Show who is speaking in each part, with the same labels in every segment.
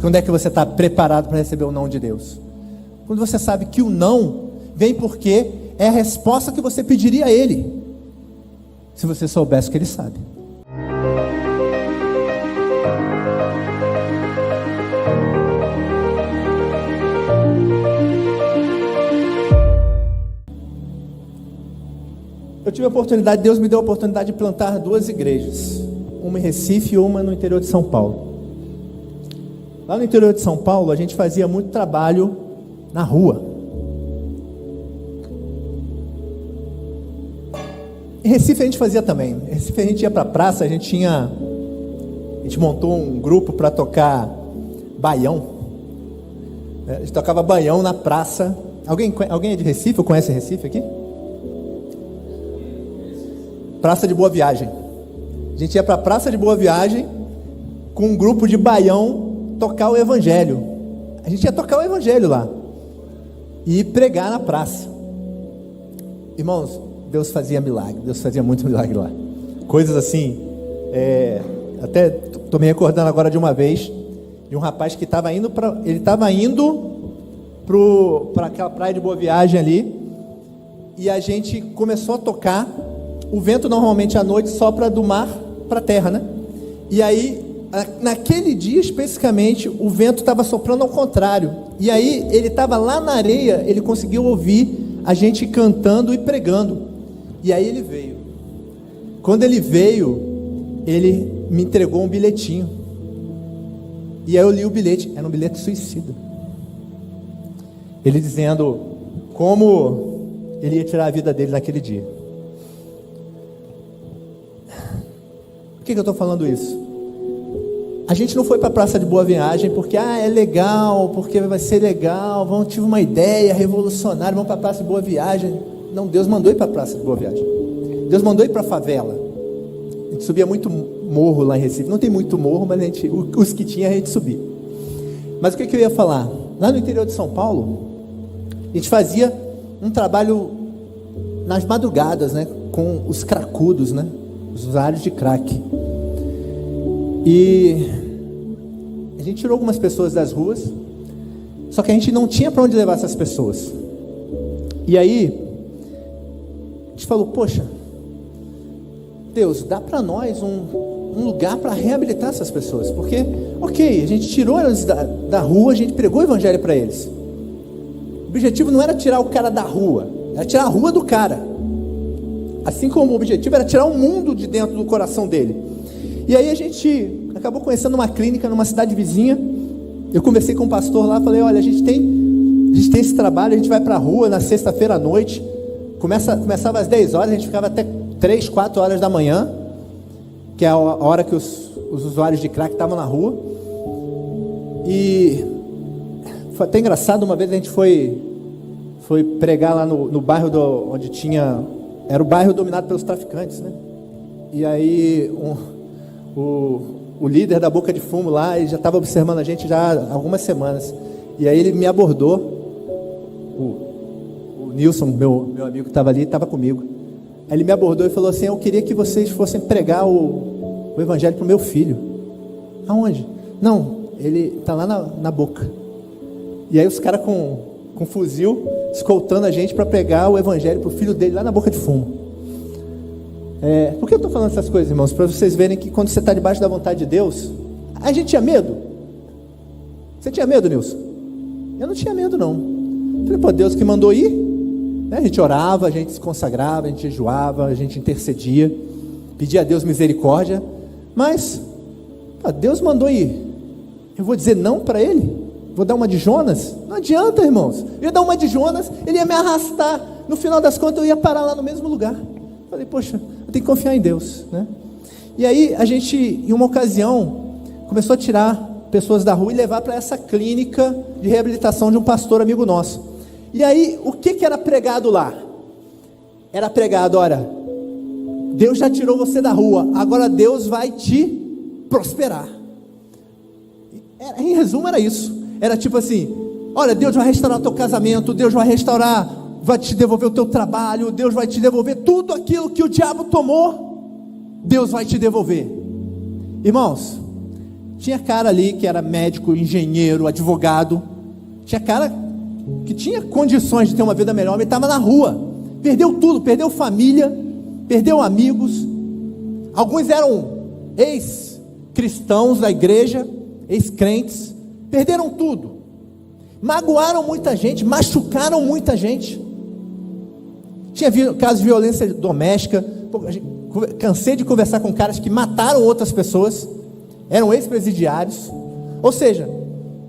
Speaker 1: Quando é que você está preparado para receber o não de Deus? Quando você sabe que o não vem porque é a resposta que você pediria a Ele, se você soubesse o que Ele sabe. Eu tive a oportunidade, Deus me deu a oportunidade de plantar 2 igrejas, uma em Recife e uma no interior de São Paulo. Lá no interior de São Paulo, a gente fazia muito trabalho na rua. Em Recife a gente fazia também. Em Recife a gente ia para a praça, a gente montou um grupo para tocar baião. A gente tocava baião na praça. Alguém é de Recife ou conhece Recife aqui? Praça de Boa Viagem. A gente ia para a Praça de Boa Viagem com um grupo de baião tocar o evangelho. A gente ia tocar o evangelho lá e pregar na praça. Irmãos, Deus fazia milagre, Deus fazia muito milagre lá. Coisas assim, até estou me recordando agora de uma vez, de um rapaz que estava indo para aquela praia de Boa Viagem ali, e a gente começou a tocar. O vento normalmente à noite sopra do mar para a terra, né? E aí, naquele dia especificamente, o vento estava soprando ao contrário. E aí, ele estava lá na areia, ele conseguiu ouvir a gente cantando e pregando. E aí ele veio. Quando ele veio, ele me entregou um bilhetinho. E aí eu li o bilhete, era um bilhete suicida. Ele dizendo como ele ia tirar a vida dele naquele dia. Por que eu estou falando isso? A gente não foi para a Praça de Boa Viagem porque é legal, porque vai ser legal, tive uma ideia revolucionária, vamos para a Praça de Boa Viagem. Não, Deus mandou ir para a Praça de Boa Viagem. Deus mandou ir para a favela. A gente subia muito morro lá em Recife. Não tem muito morro, mas os que tinha a gente subia. Mas o que eu ia falar? Lá no interior de São Paulo, a gente fazia um trabalho nas madrugadas, né, com os cracudos, né, os usuários de crack. E a gente tirou algumas pessoas das ruas, só que a gente não tinha para onde levar essas pessoas. E aí a gente falou, poxa, Deus, dá para nós um lugar para reabilitar essas pessoas, porque, ok, a gente tirou eles da rua, a gente pregou o evangelho para eles. O objetivo não era tirar o cara da rua, era tirar a rua do cara. Assim como o objetivo era tirar o mundo de dentro do coração dele. E aí a gente acabou conhecendo uma clínica numa cidade vizinha. Eu conversei com o pastor lá, falei, olha, a gente tem esse trabalho, a gente vai para a rua na sexta-feira à noite, começava às 10 horas, a gente ficava até 3, 4 horas da manhã, que é a hora que os usuários de crack estavam na rua. E foi até engraçado, uma vez a gente foi pregar lá no bairro onde tinha... Era o bairro dominado pelos traficantes, né? E aí o líder da Boca de Fumo lá, ele já estava observando a gente já há algumas semanas. E aí ele me abordou, o Nilson, meu amigo que estava ali, estava comigo. Aí ele me abordou e falou assim, eu queria que vocês fossem pregar o evangelho para o meu filho. Aonde? Não, ele está lá na Boca. E aí os caras com fuzil, escoltando a gente para pregar o evangelho para o filho dele lá na Boca de Fumo. Por que eu estou falando essas coisas, irmãos? Para vocês verem que quando você está debaixo da vontade de Deus, a gente tinha medo. Você tinha medo, Nilson? Eu não tinha medo, não. Falei, pô, Deus que mandou ir, né? A gente orava, a gente se consagrava, a gente jejuava, a gente intercedia, pedia a Deus misericórdia, mas pô, Deus mandou ir. Eu vou dizer não para Ele? Vou dar uma de Jonas? Não adianta, irmãos. Eu ia dar uma de Jonas, ele ia me arrastar. No final das contas, eu ia parar lá no mesmo lugar. Falei, poxa, eu tenho que confiar em Deus, né? E aí, a gente, em uma ocasião, começou a tirar pessoas da rua e levar para essa clínica de reabilitação de um pastor amigo nosso. E aí, o que era pregado lá? Era pregado, olha, Deus já tirou você da rua, agora Deus vai te prosperar. Em resumo, era isso. Era tipo assim, olha, Deus vai restaurar o teu casamento, Deus vai vai te devolver o teu trabalho, Deus vai te devolver tudo aquilo que o diabo tomou, Deus vai te devolver. Irmãos, Tinha cara ali que era médico, engenheiro, advogado. Tinha cara que tinha condições de ter uma vida melhor, mas ele estava na rua. Perdeu tudo, perdeu família, perdeu amigos. Alguns eram ex-cristãos da igreja, ex-crentes. Perderam tudo. Magoaram muita gente, machucaram muita gente. Tinha casos de violência doméstica. Cansei de conversar com caras que mataram outras pessoas. Eram ex-presidiários. Ou seja,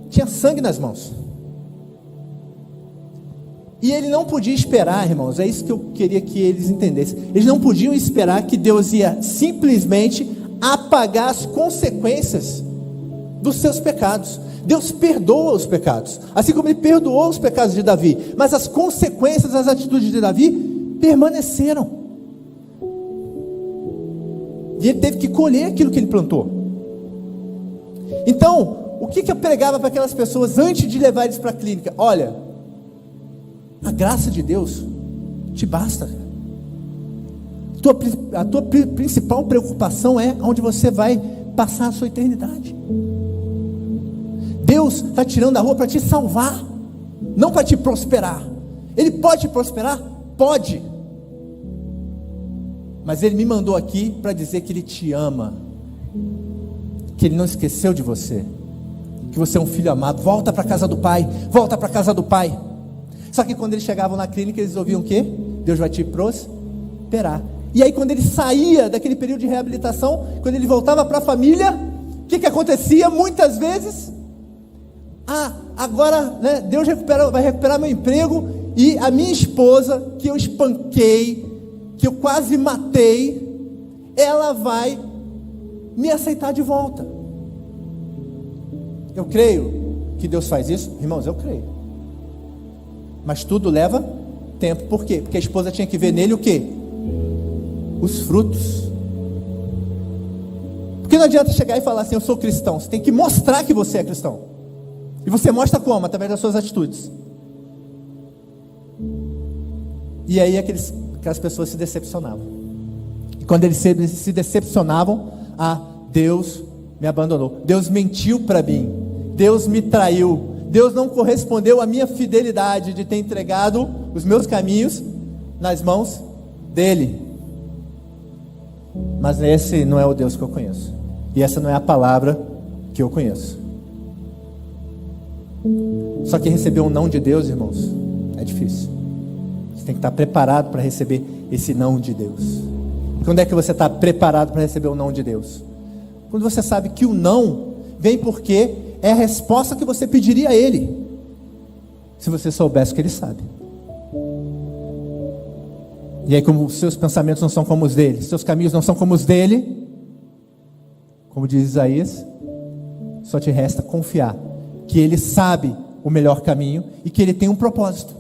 Speaker 1: tinha sangue nas mãos. E ele não podia esperar, irmãos, é isso que eu queria que eles entendessem. Eles não podiam esperar que Deus ia simplesmente apagar as consequências dos seus pecados. Deus perdoa os pecados, assim como Ele perdoou os pecados de Davi, mas as consequências das atitudes de Davi permaneceram. E ele teve que colher aquilo que ele plantou. Então, o que eu pregava para aquelas pessoas antes de levar eles para a clínica? Olha, a graça de Deus te basta. A tua principal preocupação é onde você vai passar a sua eternidade. Deus está tirando da rua para te salvar, não para te prosperar. Ele pode te prosperar? Pode. Mas Ele me mandou aqui para dizer que Ele te ama, que Ele não esqueceu de você, que você é um filho amado. Volta para a casa do Pai, volta para a casa do Pai. Só que quando eles chegavam na clínica, eles ouviam o quê? Deus vai te prosperar. E aí quando ele saía daquele período de reabilitação, quando ele voltava para a família, o que acontecia? Muitas vezes, agora, né, Deus vai recuperar meu emprego, e a minha esposa, que eu espanquei, que eu quase matei, ela vai me aceitar de volta. Eu creio que Deus faz isso, irmãos, eu creio. Mas tudo leva tempo. Por quê? Porque a esposa tinha que ver nele o quê? Os frutos. Porque não adianta chegar e falar assim, eu sou cristão. Você tem que mostrar que você é cristão. E você mostra como? Através das suas atitudes. E aí aquelas pessoas se decepcionavam. E quando eles se decepcionavam, Deus me abandonou. Deus mentiu para mim. Deus me traiu. Deus não correspondeu à minha fidelidade de ter entregado os meus caminhos nas mãos dele. Mas esse não é o Deus que eu conheço. E essa não é a palavra que eu conheço. Só que receber um não de Deus, irmãos, é difícil. Você tem que estar preparado para receber esse não de Deus. Quando é que você está preparado para receber o não de Deus? Quando você sabe que o não vem porque é a resposta que você pediria a Ele, se você soubesse o que Ele sabe. E aí, como os seus pensamentos não são como os dele, seus caminhos não são como os dele, como diz Isaías, só te resta confiar que Ele sabe o melhor caminho e que Ele tem um propósito.